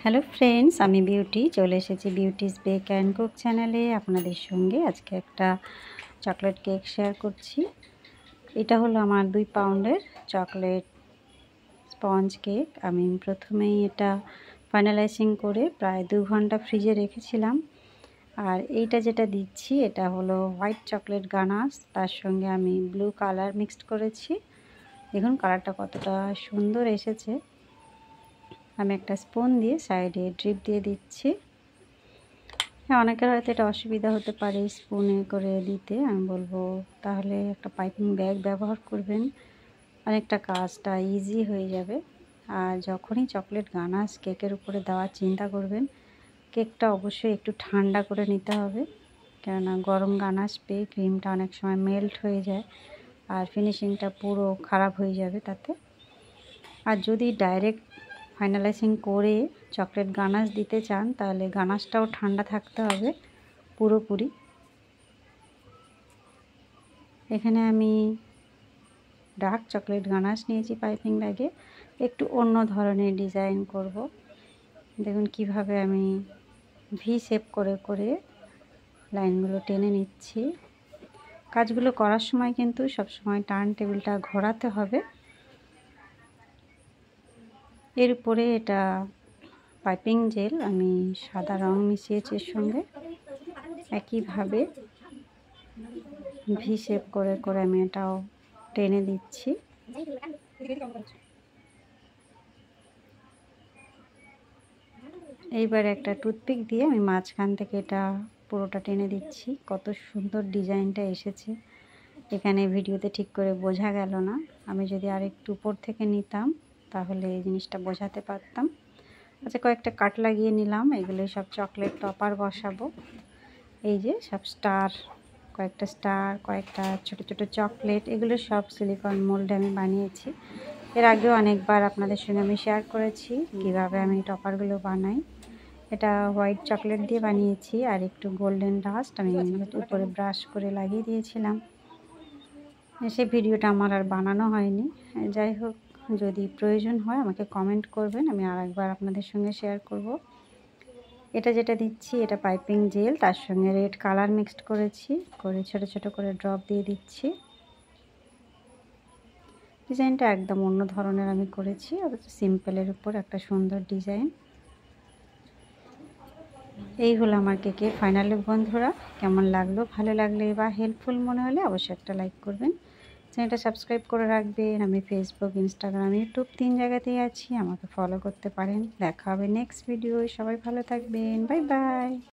Hello friends, আমি beauty চলে এসেছি বিউটিস বেক অ্যান্ড কুক চ্যানেলে আপনাদের সঙ্গে। আজকে একটা চকলেট কেক শেয়ার করছি। এটা হলো আমার 2 পাউন্ডের চকলেট স্পঞ্জ কেক। আমি প্রথমেই এটা ফাইনালাইজিং করে প্রায় 2 ঘন্টা ফ্রিজে রেখেছিলাম। আর এইটা যেটা দিচ্ছি এটা হলো হোয়াইট চকলেট গানাশ, তার সঙ্গে আমি ব্লু কালার মিক্সড করেছি। দেখুন কালারটা কতটা সুন্দর এসেছে। আমি একটা স্পুন দিয়ে সাইডে ড্রিপ দিয়ে দিচ্ছি। হ্যাঁ, অনেকের হয়তো এটা অসুবিধা হতে পারে স্পুনে করে দিতে। আমি বলবো তাহলে একটা পাইপিং ব্যাগ ব্যবহার করবেন, অনেকটা কাজটা ইজি হয়ে যাবে। আর যখনই চকলেট গানাশ কেকের উপরে দেওয়ার চিন্তা করবেন, কেকটা অবশ্যই একটু ঠান্ডা করে নিতে হবে, কেননা গরম গানাশ পেয়ে ক্রিমটা অনেক সময় মেল্ট হয়ে যায় আর ফিনিশিংটা পুরো খারাপ হয়ে যাবে তাতে। আর যদি ডাইরেক্ট ফাইনালাইজিং করে চকলেট গানাশ দিতে চান তাহলে গানাশটাও ঠান্ডা থাকতে হবে পুরোপুরি। এখানে আমি ডার্ক চকলেট গানাশ নিয়েছি পাইপিং ব্যাগে, একটু অন্য ধরনের ডিজাইন করব। দেখুন কিভাবে আমি ভি শেপ করে করে লাইনগুলো টেনে নিচ্ছি। কাজগুলো করার সময় কিন্তু সবসময় টার্ন টেবিলটা ঘোরাতে হবে। এর উপরে এটা পাইপিং জেল, আমি সাদা রং মিশিয়েছি এর সঙ্গে। একইভাবে ভি শেপ করে করে আমি এটাও টেনে দিচ্ছি। এইবার একটা টুথপিক দিয়ে আমি মাঝখান থেকে এটা পুরোটা টেনে দিচ্ছি। কত সুন্দর ডিজাইনটা এসেছে, এখানে ভিডিওতে ঠিক করে বোঝা গেল না। আমি যদি আরেকটু উপর থেকে নিতাম তাহলে এই জিনিসটা বোঝাতে পারতাম। আচ্ছা, কয়েকটা কাট লাগিয়ে নিলাম। এগুলো সব চকলেট টপার বসাবো। এই যে সব স্টার, কয়েকটা স্টার, কয়েকটা ছোট ছোট চকলেট, এগুলো সব সিলিকন মোল্ডে আমি বানিয়েছি। এর আগেও অনেকবার আপনাদের সঙ্গে আমি শেয়ার করেছি কীভাবে আমি টপারগুলো বানাই। এটা হোয়াইট চকলেট দিয়ে বানিয়েছি আর একটু গোল্ডেন ডাস্ট আমি উপরে ব্রাশ করে লাগিয়ে দিয়েছিলাম। সেই ভিডিওটা আমার আর বানানো হয়নি। যাই হোক, যদি প্রয়োজন হয় আমাকে কমেন্ট করবেন, আমি আরেকবার আপনাদের সঙ্গে শেয়ার করব। এটা যেটা দিচ্ছি এটা পাইপিং জেল, তার সঙ্গে রেড কালার মিক্সড করেছি, করে ছোট ছোট করে ড্রপ দিয়ে দিচ্ছি। ডিজাইনটা একদম অন্য ধরনের আমি করেছি, অথচ সিম্পলের উপর একটা সুন্দর ডিজাইন। এই হলো আমার কেকের ফাইনাল লুক বন্ধুরা। কেমন লাগলো, ভালো লাগলে বা হেল্পফুল মনে হলে অবশ্যই একটা লাইক করবেন, চ্যানেলটা সাবস্ক্রাইব করে রাখবেন। আমি ফেসবুক, ইনস্টাগ্রাম, ইউটিউব 3 জায়গাতেই আছি, আমাকে ফলো করতে পারেন। দেখা হবে নেক্সট ভিডিও। সবাই ভালো থাকবেন, বাই বাই।